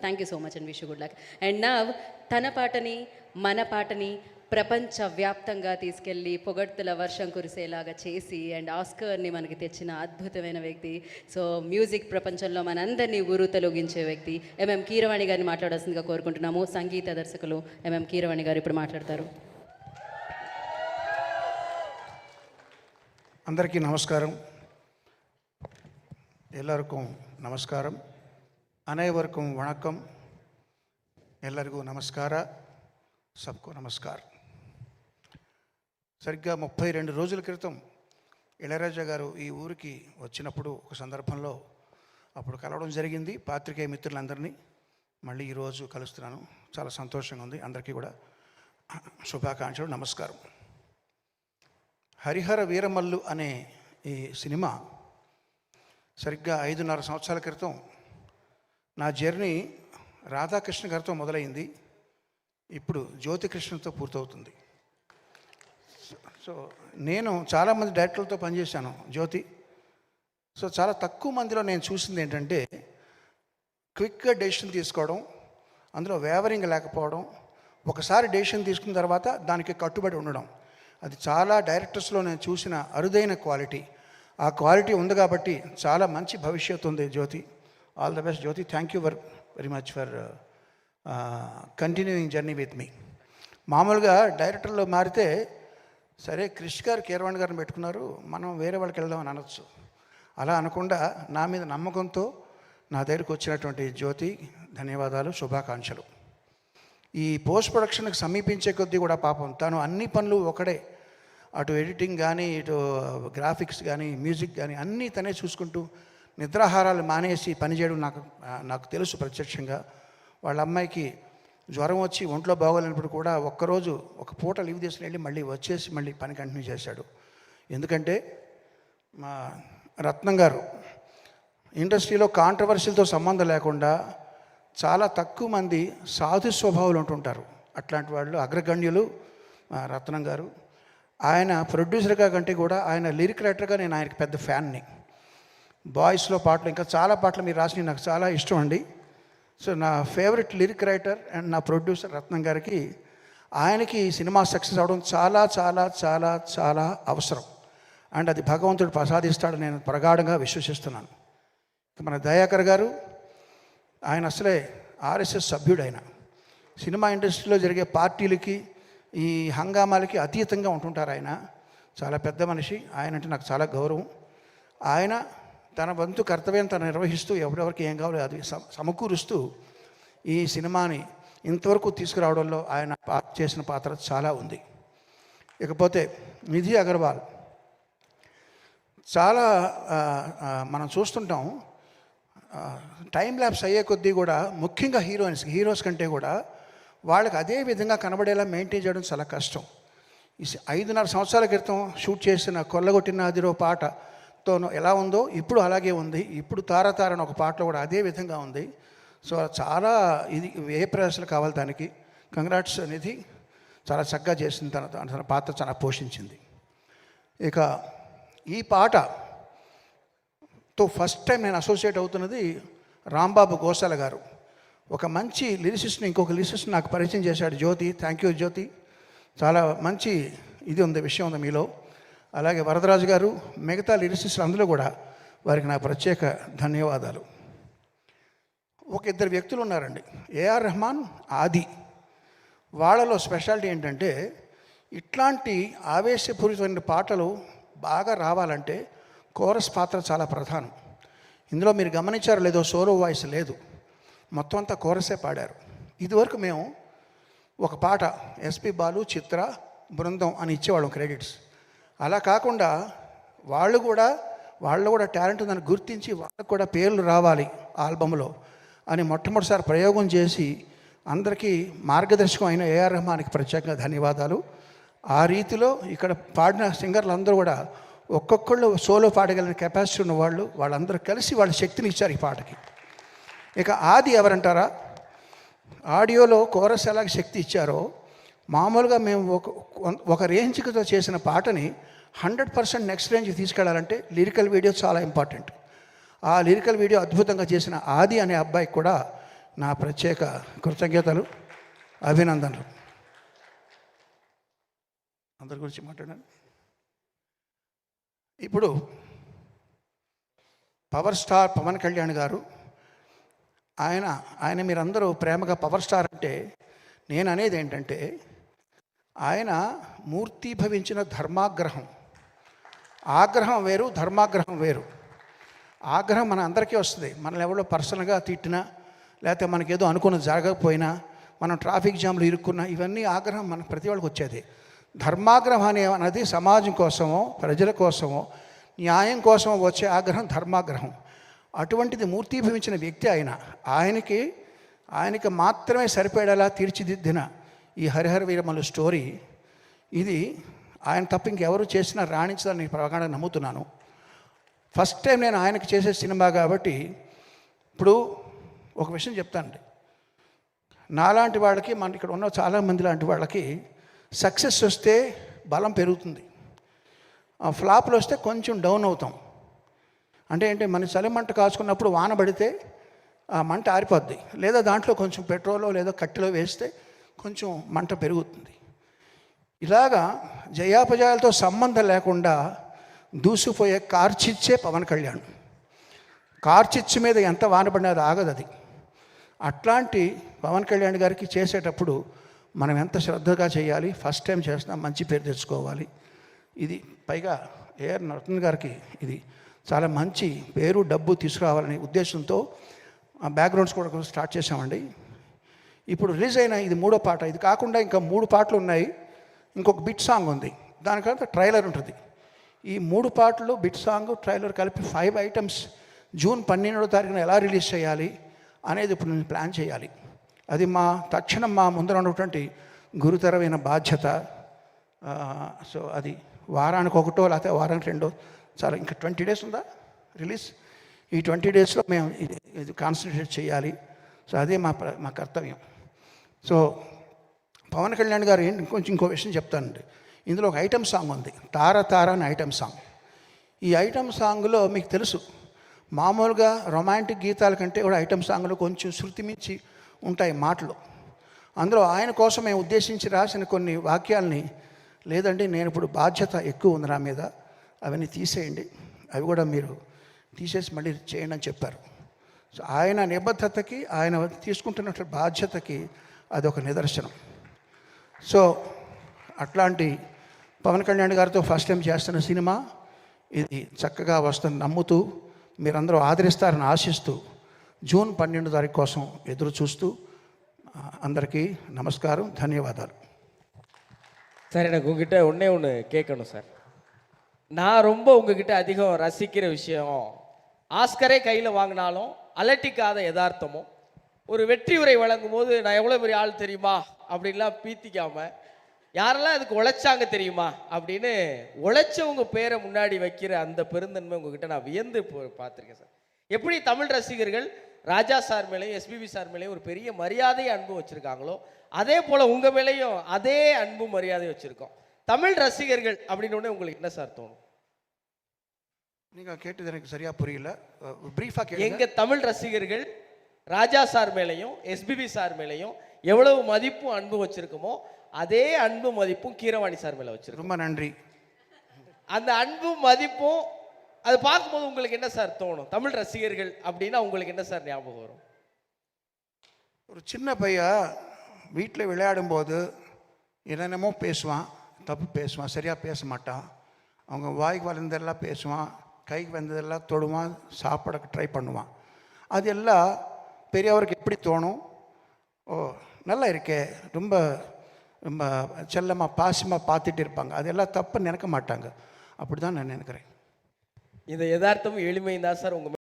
Thank you so much and wish good luck. And నా తన పాటని మన పాటని ప్రపంచవ్యాప్తంగా తీసుకెళ్ళి పొగడ్తల వర్షం కురిసేలాగా చేసి అండ్ ఆస్కర్ని మనకి తెచ్చిన అద్భుతమైన వ్యక్తి. సో మ్యూజిక్ ప్రపంచంలో మనందరినీ ఉరుతలొగించే వ్యక్తి ఎంఎం కీరవాణి గారిని మాట్లాడాల్సిందిగా కోరుకుంటున్నాము. సంగీత దర్శకులు ఎంఎం కీరవాణి గారు ఇప్పుడు మాట్లాడతారు. అందరికీ నమస్కారం. ಎಲ್ಲರಿಗೂ ನಮಸ್ಕಾರಂ. ಅನೇವರ್ಗೂ ವಣಕಂ. ಎಲ್ಲರಿಗೂ ನಮಸ್ಕಾರ. సబ్కు నమస్కారం. సరిగ్గా 32 రోజుల క్రితం ఇళయరాజా గారు ఈ ఊరికి వచ్చినప్పుడు ఒక సందర్భంలో అప్పుడు కలవడం జరిగింది. పాత్రికేయ మిత్రులందరినీ మళ్ళీ ఈరోజు కలుస్తున్నాను. చాలా సంతోషంగా ఉంది. అందరికీ కూడా శుభాకాంక్షలు, నమస్కారం. హరిహర వీరమల్లు అనే ఈ సినిమా సరిగ్గా 5.5 సంవత్సరాల క్రితం నా జర్నీ రాధాకృష్ణ గారితో మొదలైంది. ఇప్పుడు జ్యోతికృష్ణతో పూర్తవుతుంది. సో నేను చాలామంది డైరెక్టర్లతో పనిచేశాను జ్యోతి. సో చాలా తక్కువ మందిలో నేను చూసింది ఏంటంటే క్విక్గా డెసిషన్ తీసుకోవడం, అందులో వేవరింగ్ లేకపోవడం, ఒకసారి డెసిషన్ తీసుకున్న తర్వాత దానికి కట్టుబడి ఉండడం. అది చాలా డైరెక్టర్స్లో నేను చూసిన అరుదైన క్వాలిటీ. ఆ క్వాలిటీ ఉంది కాబట్టి చాలా మంచి భవిష్యత్తు ఉంది Jyoti. All the best Jyoti. Thank you very much for continuing journey with me. మామూలుగా డైరెక్టర్లో మారితే సరే క్రిష్ గారు కీరవాణి గారిని పెట్టుకున్నారు, మనం వేరే వాళ్ళకి వెళ్దామని అనొచ్చు. అలా అనకుండా నా మీద నమ్మకంతో నా దగ్గరికి వచ్చినటువంటి జ్యోతి ధన్యవాదాలు, శుభాకాంక్షలు. ఈ పోస్ట్ ప్రొడక్షన్కి సమీపించే కొద్దీ కూడా పాపం తను అన్ని పనులు ఒకడే, అటు ఎడిటింగ్ కానీ, ఇటు గ్రాఫిక్స్ కానీ, మ్యూజిక్ కానీ అన్నీ తనే చూసుకుంటూ నిద్రాహారాలు మానేసి పనిచేయడం నాకు తెలుసు ప్రత్యక్షంగా. వాళ్ళ అమ్మాయికి జ్వరం వచ్చి ఒంట్లో బాగోలేనప్పుడు కూడా ఒక్కరోజు ఒక పూట లీవ్ తీసుకుని వెళ్ళి మళ్ళీ వచ్చేసి మళ్ళీ పని కంటిన్యూ చేశాడు. ఎందుకంటే మా రత్నం గారు ఇండస్ట్రీలో కాంట్రవర్సీలతో సంబంధం లేకుండా చాలా తక్కువ మంది సాధు స్వభావాలు ఉంటుంటారు. అట్లాంటి వాళ్ళు అగ్రగణ్యులు రత్నం గారు. ఆయన ప్రొడ్యూసర్గా కంటే కూడా ఆయన లిరిక్ రైటర్గా నేను ఆయనకి పెద్ద ఫ్యాన్ని. బాయ్స్లో పాటలు ఇంకా చాలా పాటలు మీరు రాసి నాకు చాలా ఇష్టం అండి. సో నా ఫేవరెట్ లిరిక్ రైటర్ అండ్ నా ప్రొడ్యూసర్ రత్నం గారికి, ఆయనకి సినిమా సక్సెస్ అవడం చాలా చాలా చాలా చాలా అవసరం. అండ్ అది భగవంతుడు ప్రసాదిస్తాడు నేను ప్రగాఢంగా విశ్వసిస్తున్నాను. మన దయాకర్ గారు, ఆయన అసలే ఆర్ఎస్ఎస్ సభ్యుడు. ఆయన సినిమా ఇండస్ట్రీలో జరిగే పార్టీలకి ఈ హంగామాలకి అతీతంగా ఉంటుంటారు. ఆయన చాలా పెద్ద మనిషి. ఆయన అంటే నాకు చాలా గౌరవం. ఆయన తన వంతు కర్తవ్యం తను నిర్వహిస్తూ ఎవరెవరికి ఏం కావాలో అది సమకూరుస్తూ ఈ సినిమాని ఇంతవరకు తీసుకురావడంలో ఆయన చేసిన పాత్ర చాలా ఉంది. ఇకపోతే నిధి అగర్వాల్, చాలా మనం చూస్తుంటాం టైం ల్యాప్స్ అయ్యే కొద్దీ కూడా ముఖ్యంగా హీరోస్ కంటే కూడా వాళ్ళకి అదే విధంగా కనబడేలా మెయింటైన్ చేయడం చాలా కష్టం. ఈ 5.5 సంవత్సరాల క్రితం షూట్ చేసిన కొల్లగొట్టిన అదిరో పాటతో ఎలా ఉందో ఇప్పుడు అలాగే ఉంది. ఇప్పుడు తారతారని ఒక పాటలో కూడా అదే విధంగా ఉంది. సో చాలా ఇది ఏ ప్రయాసాలు కావాలి దానికి. కంగ్రాట్స్ నిధి, చాలా చక్కగా చేసింది. తన పాత్ర చాలా పోషించింది. ఇక ఈ పాటతో ఫస్ట్ టైం నేను అసోసియేట్ అవుతున్నది రాంబాబు గోసాల గారు. ఒక మంచి లిరిసిస్ట్ని ఇంకొక లిరిసిస్ట్ని నాకు పరిచయం చేశాడు జ్యోతి. థ్యాంక్ యూ జ్యోతి. చాలా మంచి ఇది ఉంది, విషయం ఉంది మీలో. అలాగే వరదరాజు గారు, మిగతా లిరిసిస్టులు అందులో కూడా వారికి నా ప్రత్యేక ధన్యవాదాలు. ఒక ఇద్దరు వ్యక్తులు ఉన్నారండి, ఏఆర్ రెహమాన్, ఆది. వాళ్ళలో స్పెషాలిటీ ఏంటంటే ఇట్లాంటి ఆవేశపూరితమైన పాటలు బాగా రావాలంటే కోరస్ పాత్ర చాలా ప్రధానం. ఇందులో మీరు గమనించారో లేదో సోలో వాయిస్ లేదు, మొత్తం అంతా కోరసే పాడారు. ఇదివరకు మేము ఒక పాట ఎస్పి బాలు, చిత్ర, బృందం అని ఇచ్చేవాళ్ళం క్రెడిట్స్. అలా కాకుండా వాళ్ళు కూడా టాలెంట్ ఉందని గుర్తించి వాళ్ళకు కూడా పేర్లు రావాలి ఆల్బంలో అని మొట్టమొదటిసారి ప్రయోగం చేసి అందరికీ మార్గదర్శకం అయిన ఏఆర్ రెహమాన్కి ప్రత్యేకంగా ధన్యవాదాలు. ఆ రీతిలో ఇక్కడ పాడిన సింగర్లు అందరూ కూడా ఒక్కొక్కళ్ళు సోలో పాడగలిగిన కెపాసిటీ ఉన్న వాళ్ళందరూ కలిసి వాళ్ళ శక్తిని ఇచ్చారు ఈ పాటకి. ఇక ఆది ఎవరంటారా, ఆడియోలో కోరస్ ఎలాగ శక్తి ఇచ్చారో మామూలుగా మేము ఒక రేంజ్తో చేసిన పాటని 100% నెక్స్ట్ రేంజ్కి తీసుకెళ్లాలంటే లిరికల్ వీడియో చాలా ఇంపార్టెంట్. ఆ లిరికల్ వీడియో అద్భుతంగా చేసిన ఆది అనే అబ్బాయికి కూడా నా ప్రత్యేక కృతజ్ఞతలు, అభినందనలు. అందరి గురించి మాట్లాడాను. ఇప్పుడు పవర్ స్టార్ పవన్ కళ్యాణ్ గారు, ఆయన మీరందరూ ప్రేమగా పవర్ స్టార్ అంటే, నేను అనేది ఏంటంటే ఆయన మూర్తీభవించిన ధర్మాగ్రహం. ఆగ్రహం వేరు, ధర్మాగ్రహం వేరు. ఆగ్రహం మన అందరికీ వస్తుంది. మనల్ని ఎవరో పర్సనల్గా తిట్టినా, లేకపోతే మనకేదో అనుకున్నది జరగకపోయినా, మనం ట్రాఫిక్ జామ్లు ఇరుక్కున్నా, ఇవన్నీ ఆగ్రహం మన ప్రతి వాళ్ళకి వచ్చేది. ధర్మాగ్రహం అనేది సమాజం కోసమో, ప్రజల కోసమో, న్యాయం కోసమో వచ్చే ఆగ్రహం ధర్మాగ్రహం. అటువంటిది మూర్తీభవించిన వ్యక్తి ఆయనకి మాత్రమే సరిపడేలా తీర్చిదిద్దిన ఈ హరిహర వీరమల్లు స్టోరీ, ఇది ఆయన తప్ప ఇంకెవరు చేసినా రాణించాలని నేను ప్రగాఢంగా నమ్ముతున్నాను. ఫస్ట్ టైం నేను ఆయనకి చేసే సినిమా కాబట్టి. ఇప్పుడు ఒక విషయం చెప్తానండి, నాలాంటి వాళ్ళకి, మన ఇక్కడ ఉన్న చాలామంది లాంటి వాళ్ళకి సక్సెస్ వస్తే బలం పెరుగుతుంది, ఫ్లాప్లు వస్తే కొంచెం డౌన్ అవుతాం. అంటే మన చలిమంట కాచుకున్నప్పుడు వాన పడితే ఆ మంట ఆరిపోద్ది, లేదా దాంట్లో కొంచెం పెట్రోలో లేదా కట్టెలో వేస్తే కొంచెం మంట పెరుగుతుంది. ఇలాగా జయాపజయాలతో సంబంధం లేకుండా దూసిపోయే కార్చిచ్చే పవన్ కళ్యాణ్. కార్చిచ్చు మీద ఎంత వానపడినా అది ఆగదు. అది అట్లాంటి పవన్ కళ్యాణ్ గారికి చేసేటప్పుడు మనం ఎంత శ్రద్ధగా చేయాలి. ఫస్ట్ టైం చేస్తున్నాం, మంచి పేరు తెచ్చుకోవాలి. ఇది పైగా ఏఆర్ నరసింహన్ గారికి ఇది చాలా మంచి పేరు, డబ్బు తీసుకురావాలనే ఉద్దేశంతో బ్యాక్గ్రౌండ్స్ కూడా స్టార్ట్ చేసామండి. ఇప్పుడు రిలీజ్ అయిన ఇది 3వ పాట. ఇది కాకుండా ఇంకా 3 పాటలు ఉన్నాయి, ఇంకొక బిట్ సాంగ్ ఉంది, దానికంతా ట్రైలర్ ఉంటుంది. ఈ 3 పాటలు, బిట్ సాంగ్, ట్రైలర్ కలిపి 5 ఐటమ్స్ జూన్ 12వ తారీఖున ఎలా రిలీజ్ చేయాలి అనేది ఇప్పుడు నేను ప్లాన్ చేయాలి. అది తక్షణం మా ముందర ఉన్నటువంటి గురుతరమైన బాధ్యత. సో అది వారానికి 1 లేకపోతే వారానికి 2, చాలా ఇంకా 20 డేస్ ఉందా రిలీజ్. ఈ 20 డేస్లో మేము ఇది కాన్సన్ట్రేట్ చేయాలి. సో అదే మా కర్తవ్యం. సో పవన్ కళ్యాణ్ గారు ఇంకో విషయం చెప్తానండి. ఇందులో ఒక ఐటమ్ సాంగ్ ఉంది, తార తార అని ఐటమ్ సాంగ్. ఈ ఐటమ్ సాంగ్లో మీకు తెలుసు, మామూలుగా రొమాంటిక్ గీతాల కంటే కూడా ఐటమ్ సాంగ్లో కొంచెం శృతి మించి ఉంటాయి మాటలు. అందులో ఆయన కోసం మేము ఉద్దేశించి రాసిన కొన్ని వాక్యాలని, లేదండి నేను ఇప్పుడు బాధ్యత ఎక్కువ ఉంది నా మీద, అవన్నీ తీసేయండి, అవి కూడా మీరు తీసేసి మళ్ళీ చేయండి అని చెప్పారు. సో ఆయన నిబద్ధతకి, ఆయన తీసుకుంటున్న బాధ్యతకి అదొక నిదర్శనం. సో అట్లాంటి పవన్ కళ్యాణ్ గారితో ఫస్ట్ టైం చేస్తున్న సినిమా ఇది చక్కగా వస్తుంది నమ్ముతూ, మీరందరూ ఆదరిస్తారని ఆశిస్తూ, జూన్ 12వ తారీఖు కోసం ఎదురు చూస్తూ, అందరికీ நமஸ்காரம், ధన్యవాదాలు. சார், எனக்கு உங்ககிட்ட ஒன்று கேட்கணும் சார். நான் ரொம்ப உங்ககிட்ட அதிகம் ரசிக்கிற விஷயம், ஆஸ்கரே கையில் வாங்கினாலும் அலட்டிக்காத யதார்த்தமும், ஒரு வெற்றி உரை வழங்கும் போது நான் எவ்வளோ பெரிய ஆள் தெரியுமா அப்படின்லாம் பீத்திக்காமல், யாரெல்லாம் அதுக்கு உழைச்சாங்க தெரியுமா அப்படின்னு உழைச்சவங்க பேரை முன்னாடி வைக்கிற அந்த பெருந்தன்மை உங்ககிட்ட நான் வியந்து பார்த்துருக்கேன் சார். எப்படி தமிழ் ரசிகர்கள் ராஜா சார் மேலேயும் எஸ்பிபி சார் மேலேயும் ஒரு பெரிய மரியாதையை அன்பு வச்சுருக்காங்களோ, அதே போல் உங்கள் மேலேயும் அதே அன்பு மரியாதை வச்சுருக்கோம். தமிழ் ரசிகர்கள் அப்படின்னு உங்களுக்கு என்ன சார் தோணும்? நீங்கள் கேட்டது எனக்கு சரியாக புரியல, ப்ரீஃபாக கேளுங்க. எங்கள் தமிழ் ரசிகர்கள் ராஜா சார் மேலேயும் எஸ்பிபி சார் மேலேயும் எவ்வளவு மதிப்பும் அன்பு வச்சுருக்கோமோ, அதே அன்பு மதிப்பும் கீரவாணி சார் மேலே வச்சுருக்கோம். ரொம்ப நன்றி. அந்த அன்பும் மதிப்பும் அது பார்க்கும்போது உங்களுக்கு என்ன சார் தோணும்? தமிழ் ரசிகர்கள் அப்படின்னா உங்களுக்கு என்ன சார் ஞாபகம் வரும்? ஒரு சின்ன பையன் வீட்டில் விளையாடும்போது என்னென்னமோ பேசுவான், தப்பு பேசுவான், சரியாக பேச மாட்டான். அவங்க வாய்க்கு வளர்ந்ததெல்லாம் பேசுவான், கைக்கு வந்ததெல்லாம் தொடுவான், சாப்பிட ட்ரை பண்ணுவான். அது எல்லாம் பெரியவருக்கு எப்படி தோணும்? ஓ நல்லா இருக்கே, ரொம்ப ரொம்ப செல்லமாக பாசமாக பார்த்துட்டு இருப்பாங்க. அதெல்லாம் தப்பு நினைக்க மாட்டாங்க. அப்படி தான் நான் நினைக்கிறேன். இந்த யதார்த்தமும் எளிமையும் தான் சார் உங்கள்